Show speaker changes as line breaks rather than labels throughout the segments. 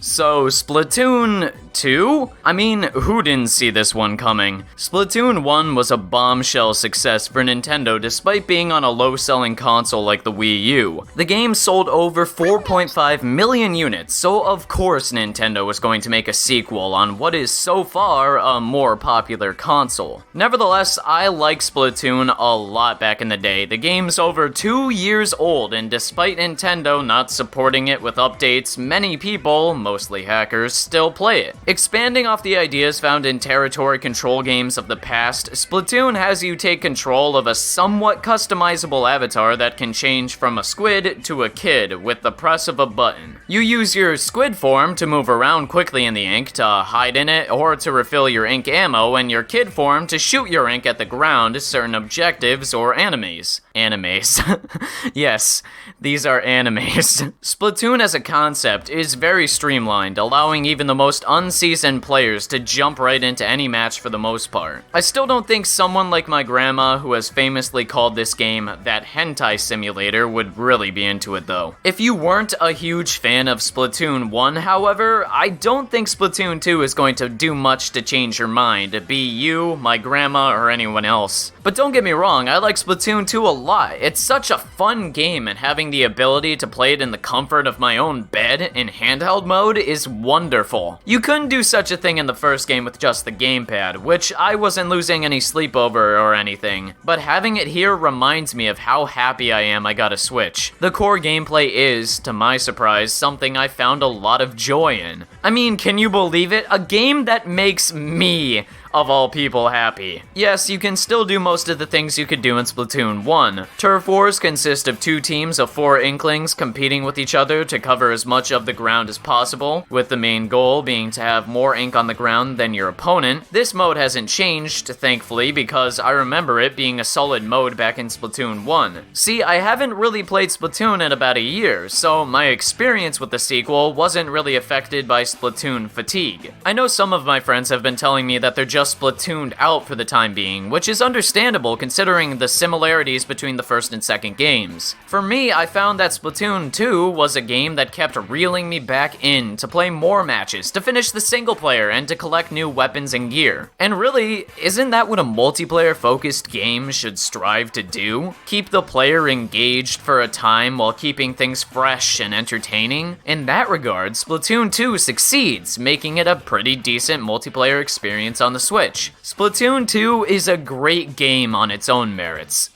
So, Splatoon 2? I mean, who didn't see this one coming? Splatoon 1 was a bombshell success for Nintendo despite being on a low-selling console like the Wii U. The game sold over 4.5 million units, so of course Nintendo was going to make a sequel on what is so far a more popular console. Nevertheless, I like Splatoon a lot back in the day. The game's over 2 years old, and despite Nintendo not supporting it with updates, many people, mostly hackers, still play it. Expanding off the ideas found in territory control games of the past, Splatoon has you take control of a somewhat customizable avatar that can change from a squid to a kid with the press of a button. You use your squid form to move around quickly in the ink, to hide in it, or to refill your ink ammo, and your kid form to shoot your ink at the ground, certain objectives, or animes. Animes. Yes, these are animes. Splatoon as a concept is very streamlined, allowing even the most unseasoned players to jump right into any match for the most part. I still don't think someone like my grandma, who has famously called this game that hentai simulator, would really be into it though. If you weren't a huge fan of Splatoon 1, however, I don't think Splatoon 2 is going to do much to change your mind, be you, my grandma, or anyone else. But don't get me wrong, I like Splatoon 2 a lot. It's such a fun game, and having the ability to play it in the comfort of my own bed in handheld mode is wonderful. You couldn't do such a thing in the first game with just the gamepad, which I wasn't losing any sleep over or anything, but having it here reminds me of how happy I am I got a Switch. The core gameplay is, to my surprise, something I found a lot of joy in. I mean, can you believe it? A game that makes me, of all people, happy. Yes, you can still do most of the things you could do in Splatoon 1. Turf Wars consist of 2 teams of 4 Inklings competing with each other to cover as much of the ground as possible, with the main goal being to have more ink on the ground than your opponent. This mode hasn't changed, thankfully, because I remember it being a solid mode back in Splatoon 1. See, I haven't really played Splatoon in about a year, so my experience with the sequel wasn't really affected by Splatoon fatigue. I know some of my friends have been telling me that they're just Splatooned out for the time being, which is understandable considering the similarities between the first and second games. For me, I found that Splatoon 2 was a game that kept reeling me back in to play more matches, to finish the single player, and to collect new weapons and gear. And really, isn't that what a multiplayer-focused game should strive to do? Keep the player engaged for a time while keeping things fresh and entertaining? In that regard, Splatoon 2 succeeds, making it a pretty decent multiplayer experience on the Switch. Splatoon 2 is a great game on its own merits,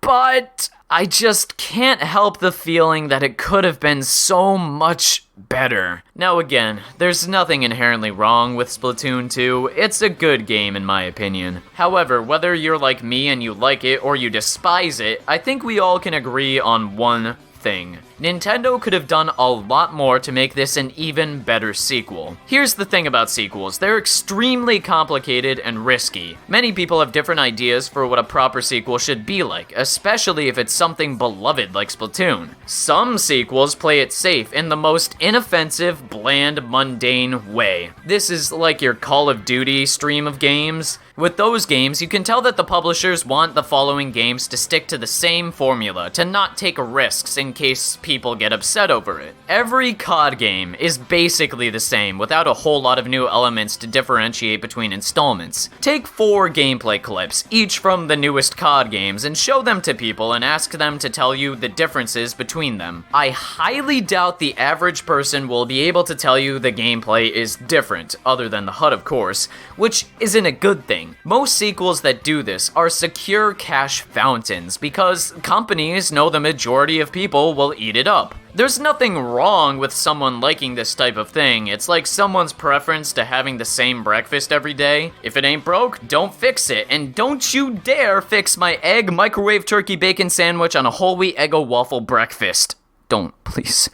but I just can't help the feeling that it could have been so much better. Now again, there's nothing inherently wrong with Splatoon 2, it's a good game in my opinion. However, whether you're like me and you like it or you despise it, I think we all can agree on one thing. Nintendo could have done a lot more to make this an even better sequel. Here's the thing about sequels, they're extremely complicated and risky. Many people have different ideas for what a proper sequel should be like, especially if it's something beloved like Splatoon. Some sequels play it safe in the most inoffensive, bland, mundane way. This is like your Call of Duty stream of games. With those games, you can tell that the publishers want the following games to stick to the same formula, to not take risks in case people get upset over it. Every COD game is basically the same, without a whole lot of new elements to differentiate between installments. Take 4 gameplay clips, each from the newest COD games, and show them to people and ask them to tell you the differences between them. I highly doubt the average person will be able to tell you the gameplay is different, other than the HUD of course, which isn't a good thing. Most sequels that do this are secure cash fountains because companies know the majority of people will eat it up. There's nothing wrong with someone liking this type of thing. It's like someone's preference to having the same breakfast every day. If it ain't broke, don't fix it. And don't you dare fix my egg, microwave turkey bacon sandwich on a whole wheat Eggo waffle breakfast. Don't, please.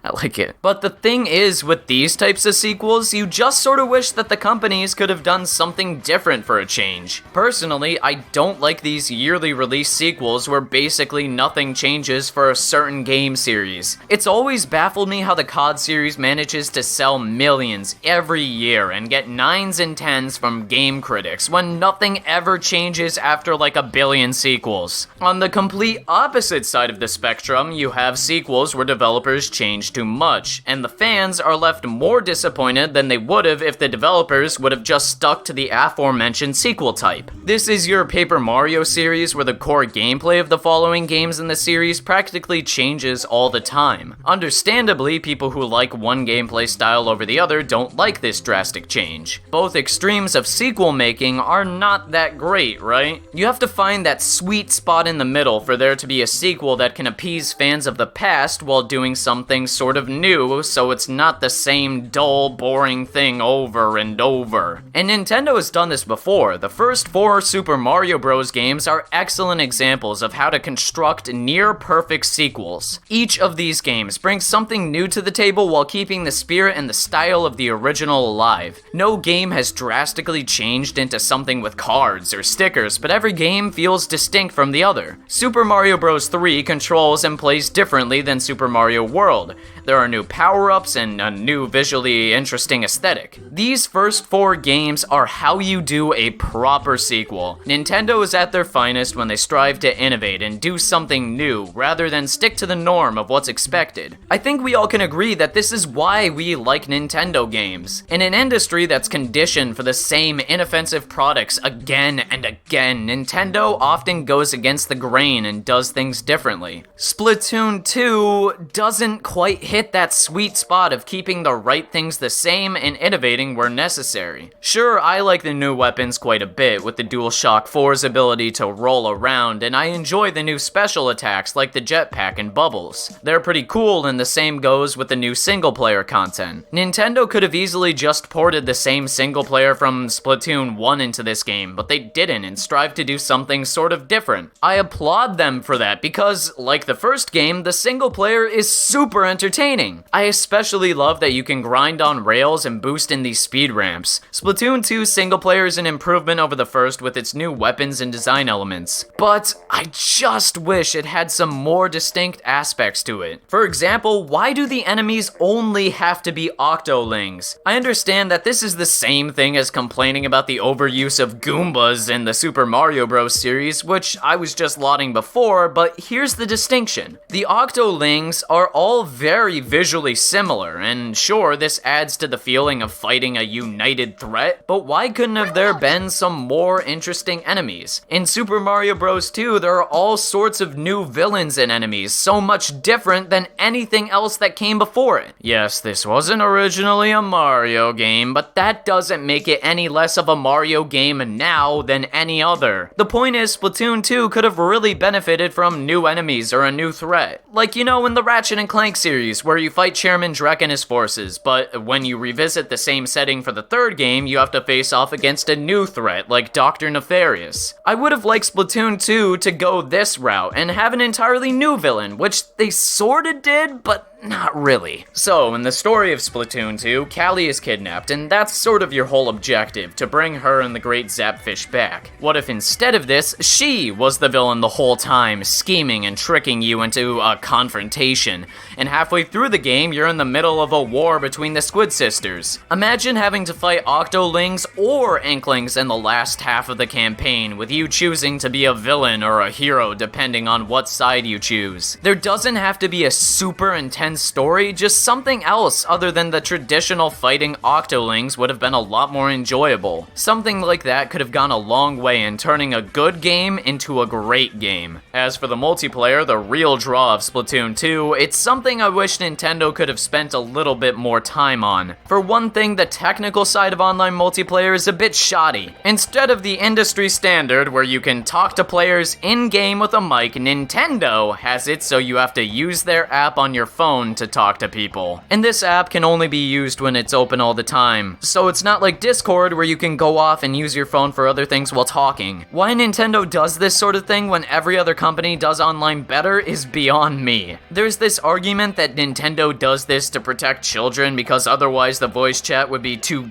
I like it. But the thing is, with these types of sequels, you just sort of wish that the companies could have done something different for a change. Personally, I don't like these yearly release sequels where basically nothing changes for a certain game series. It's always baffled me how the COD series manages to sell millions every year and get 9s and 10s from game critics when nothing ever changes after like a billion sequels. On the complete opposite side of the spectrum, you have sequels where developers change change too much, and the fans are left more disappointed than they would have if the developers would have just stuck to the aforementioned sequel type. This is your Paper Mario series where the core gameplay of the following games in the series practically changes all the time. Understandably, people who like one gameplay style over the other don't like this drastic change. Both extremes of sequel making are not that great, right? You have to find that sweet spot in the middle for there to be a sequel that can appease fans of the past while doing something sort of new, so it's not the same dull, boring thing over and over. And Nintendo has done this before. The first 4 Super Mario Bros. Games are excellent examples of how to construct near-perfect sequels. Each of these games brings something new to the table while keeping the spirit and the style of the original alive. No game has drastically changed into something with cards or stickers, but every game feels distinct from the other. Super Mario Bros. 3 controls and plays differently than Super Mario World. There are new power-ups and a new visually interesting aesthetic. These first 4 games are how you do a proper sequel. Nintendo is at their finest when they strive to innovate and do something new, rather than stick to the norm of what's expected. I think we all can agree that this is why we like Nintendo games. In an industry that's conditioned for the same inoffensive products again and again, Nintendo often goes against the grain and does things differently. Splatoon 2 doesn't quite hit that sweet spot of keeping the right things the same and innovating where necessary. Sure, I like the new weapons quite a bit, with the DualShock 4's ability to roll around, and I enjoy the new special attacks like the jetpack and bubbles. They're pretty cool, and the same goes with the new single-player content. Nintendo could have easily just ported the same single-player from Splatoon 1 into this game, but they didn't and strived to do something sort of different. I applaud them for that because, like the first game, the single-player is super entertaining. I especially love that you can grind on rails and boost in these speed ramps. Splatoon 2 single-player is an improvement over the first with its new weapons and design elements, but I just wish it had some more distinct aspects to it. For example, why do the enemies only have to be Octolings? I understand that this is the same thing as complaining about the overuse of Goombas in the Super Mario Bros. Series, which I was just lauding before, but here's the distinction. The Octolings are all very visually similar, and sure, this adds to the feeling of fighting a united threat, but why couldn't have there been some more interesting enemies? In Super Mario Bros. 2, there are all sorts of new villains and enemies, so much different than anything else that came before it. Yes, this wasn't originally a Mario game, but that doesn't make it any less of a Mario game now than any other. The point is, Splatoon 2 could have really benefited from new enemies or a new threat. Like, you know, in the Ratchet and Clank series, where you fight Chairman Drek and his forces, but when you revisit the same setting for the third game, you have to face off against a new threat, like Dr. Nefarious. I would have liked Splatoon 2 to go this route and have an entirely new villain, which they sorta did, but not really. So, in the story of Splatoon 2, Callie is kidnapped, and that's sort of your whole objective, to bring her and the Great Zapfish back. What if instead of this, she was the villain the whole time, scheming and tricking you into a confrontation, and halfway through the game, you're in the middle of a war between the Squid Sisters. Imagine having to fight Octolings or Inklings in the last half of the campaign, with you choosing to be a villain or a hero depending on what side you choose. There doesn't have to be a super intense story, just something else other than the traditional fighting Octolings would have been a lot more enjoyable. Something like that could have gone a long way in turning a good game into a great game. As for the multiplayer, the real draw of Splatoon 2, it's something I wish Nintendo could have spent a little bit more time on. For one thing, the technical side of online multiplayer is a bit shoddy. Instead of the industry standard where you can talk to players in-game with a mic, Nintendo has it so you have to use their app on your phone to talk to people. And this app can only be used when it's open all the time. So it's not like Discord where you can go off and use your phone for other things while talking. Why Nintendo does this sort of thing when every other company does online better is beyond me. There's this argument that Nintendo does this to protect children because otherwise the voice chat would be too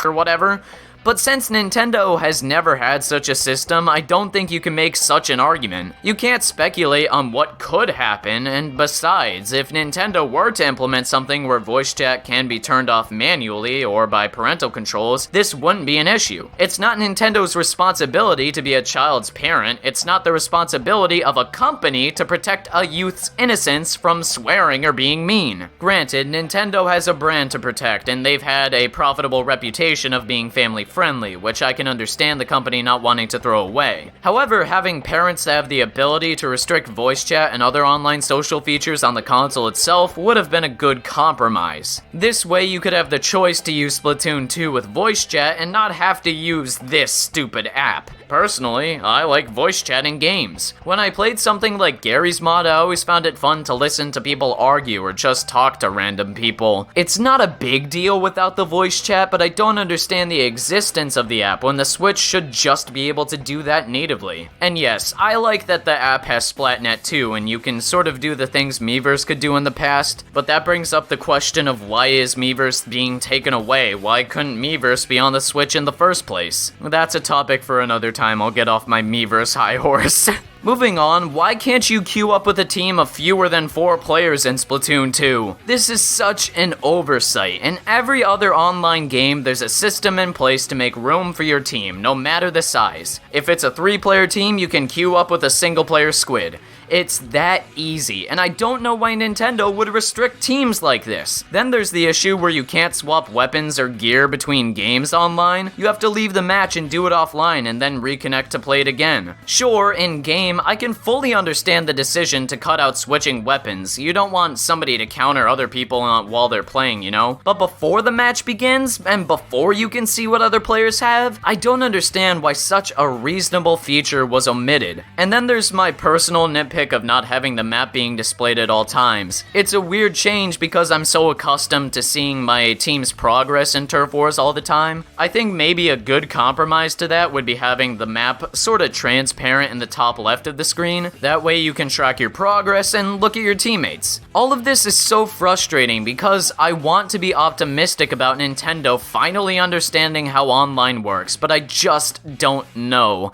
or whatever. But since Nintendo has never had such a system, I don't think you can make such an argument. You can't speculate on what could happen, and besides, if Nintendo were to implement something where voice chat can be turned off manually or by parental controls, this wouldn't be an issue. It's not Nintendo's responsibility to be a child's parent, it's not the responsibility of a company to protect a youth's innocence from swearing or being mean. Granted, Nintendo has a brand to protect, and they've had a profitable reputation of being family-friendly, which I can understand the company not wanting to throw away. However, having parents have the ability to restrict voice chat and other online social features on the console itself would have been a good compromise. This way you could have the choice to use Splatoon 2 with voice chat and not have to use this stupid app. Personally, I like voice chat in games. When I played something like Gary's Mod, I always found it fun to listen to people argue or just talk to random people. It's not a big deal without the voice chat, but I don't understand the existence of the app when the Switch should just be able to do that natively. And yes, I like that the app has Splatnet too, and you can sort of do the things Miiverse could do in the past, but that brings up the question of why is Miiverse being taken away? Why couldn't Miiverse be on the Switch in the first place? That's a topic for another time. I'll get off my Miiverse high horse. Moving on, why can't you queue up with a team of fewer than 4 players in Splatoon 2? This is such an oversight. In every other online game, there's a system in place to make room for your team, no matter the size. If it's a 3-player team, you can queue up with a single-player squid. It's that easy, and I don't know why Nintendo would restrict teams like this. Then there's the issue where you can't swap weapons or gear between games online. You have to leave the match and do it offline and then reconnect to play it again. Sure, in-game, I can fully understand the decision to cut out switching weapons. You don't want somebody to counter other people while they're playing, you know? But before the match begins, and before you can see what other players have, I don't understand why such a reasonable feature was omitted. And then there's my personal nitpick of not having the map being displayed at all times. It's a weird change because I'm so accustomed to seeing my team's progress in Turf Wars all the time. I think maybe a good compromise to that would be having the map sort of transparent in the top left of the screen. That way you can track your progress and look at your teammates. All of this is so frustrating because I want to be optimistic about Nintendo finally understanding how online works, but I just don't know.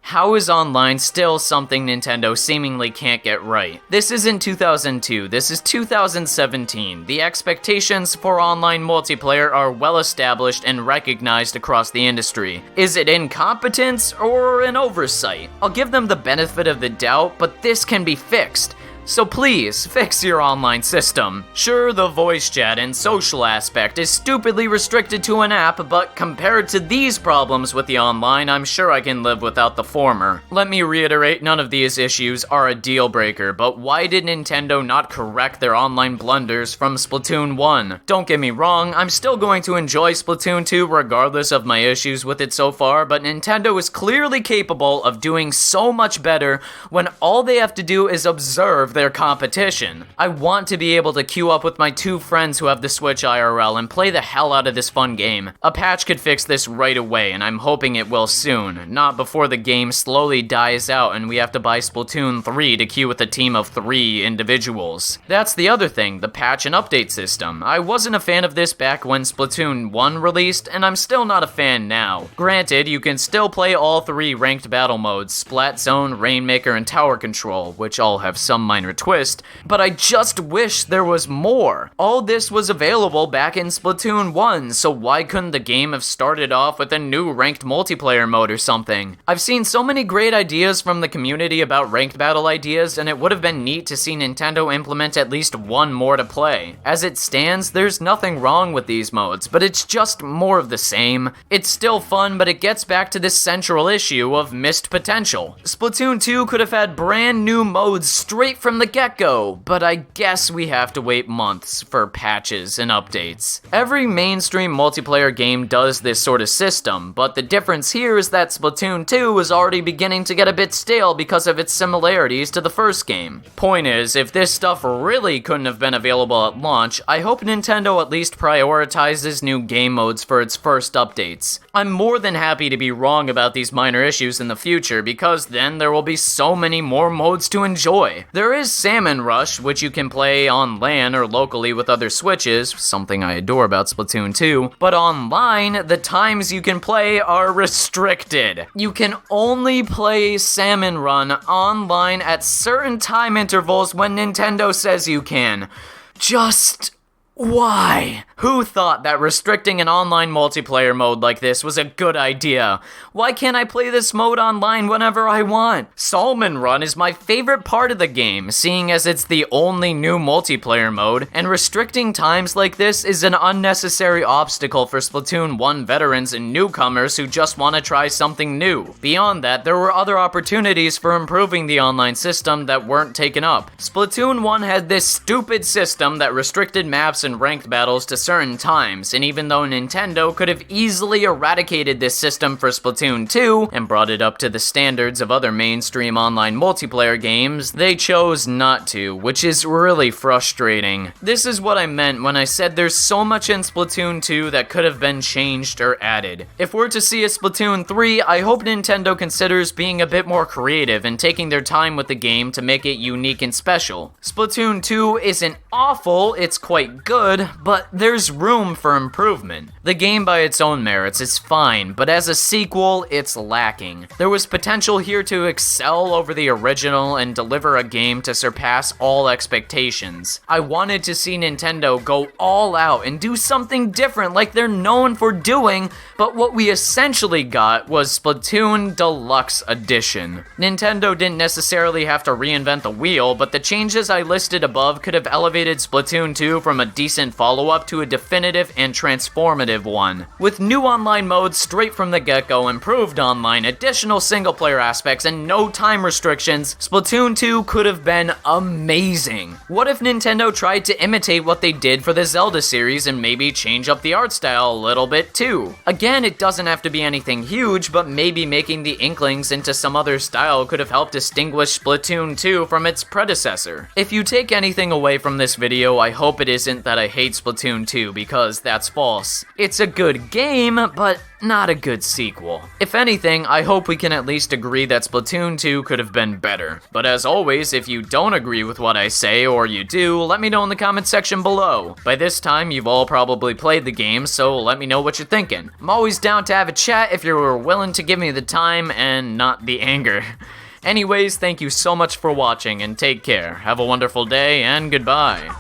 How is online still something Nintendo seemingly can't get right? This isn't 2002, this is 2017. The expectations for online multiplayer are well established and recognized across the industry. Is it incompetence or an oversight? I'll give them the benefit of the doubt, but this can be fixed. So please, fix your online system. Sure, the voice chat and social aspect is stupidly restricted to an app, but compared to these problems with the online, I'm sure I can live without the former. Let me reiterate, none of these issues are a deal breaker, but why did Nintendo not correct their online blunders from Splatoon 1? Don't get me wrong, I'm still going to enjoy Splatoon 2 regardless of my issues with it so far, but Nintendo is clearly capable of doing so much better when all they have to do is observe their competition. I want to be able to queue up with my 2 friends who have the Switch IRL and play the hell out of this fun game. A patch could fix this right away, and I'm hoping it will soon, not before the game slowly dies out and we have to buy Splatoon 3 to queue with a team of 3 individuals. That's the other thing, the patch and update system. I wasn't a fan of this back when Splatoon 1 released, and I'm still not a fan now. Granted, you can still play all 3 ranked battle modes, Splat Zone, Rainmaker, and Tower Control, which all have some minor twist, but I just wish there was more. All this was available back in Splatoon 1, so why couldn't the game have started off with a new ranked multiplayer mode or something? I've seen so many great ideas from the community about ranked battle ideas, and it would have been neat to see Nintendo implement at least one more to play. As it stands, there's nothing wrong with these modes, but it's just more of the same. It's still fun, but it gets back to this central issue of missed potential. Splatoon 2 could have had brand new modes straight from the get-go, but I guess we have to wait months for patches and updates. Every mainstream multiplayer game does this sort of system, but the difference here is that Splatoon 2 is already beginning to get a bit stale because of its similarities to the first game. Point is, if this stuff really couldn't have been available at launch, I hope Nintendo at least prioritizes new game modes for its first updates. I'm more than happy to be wrong about these minor issues in the future, because then there will be so many more modes to enjoy. There is Salmon Rush, which you can play on LAN or locally with other Switches, something I adore about Splatoon 2, but online, the times you can play are restricted. You can only play Salmon Run online at certain time intervals when Nintendo says you can. Just why? Who thought that restricting an online multiplayer mode like this was a good idea? Why can't I play this mode online whenever I want? Salmon Run is my favorite part of the game, seeing as it's the only new multiplayer mode, and restricting times like this is an unnecessary obstacle for Splatoon 1 veterans and newcomers who just want to try something new. Beyond that, there were other opportunities for improving the online system that weren't taken up. Splatoon 1 had this stupid system that restricted maps and ranked battles to certain times, and even though Nintendo could have easily eradicated this system for Splatoon 2 and brought it up to the standards of other mainstream online multiplayer games, they chose not to, which is really frustrating. This is what I meant when I said there's so much in Splatoon 2 that could have been changed or added. If we're to see a Splatoon 3, I hope Nintendo considers being a bit more creative and taking their time with the game to make it unique and special. Splatoon 2 isn't awful, it's quite good, but there's room for improvement. The game by its own merits is fine, but as a sequel, it's lacking. There was potential here to excel over the original and deliver a game to surpass all expectations. I wanted to see Nintendo go all out and do something different like they're known for doing, but what we essentially got was Splatoon Deluxe Edition. Nintendo didn't necessarily have to reinvent the wheel, but the changes I listed above could have elevated Splatoon 2 from a decent follow-up to a definitive and transformative one. With new online modes straight from the get-go, improved online, additional single-player aspects, and no time restrictions, Splatoon 2 could have been amazing. What if Nintendo tried to imitate what they did for the Zelda series and maybe change up the art style a little bit too? Again, it doesn't have to be anything huge, but maybe making the Inklings into some other style could have helped distinguish Splatoon 2 from its predecessor. If you take anything away from this video, I hope it isn't that I hate Splatoon 2, because that's false. It's a good game, but not a good sequel. If anything, I hope we can at least agree that Splatoon 2 could have been better. But as always, if you don't agree with what I say, or you do, let me know in the comment section below. By this time, you've all probably played the game, so let me know what you're thinking. I'm always down to have a chat if you're willing to give me the time and not the anger. Anyways, thank you so much for watching, and take care. Have a wonderful day, and goodbye.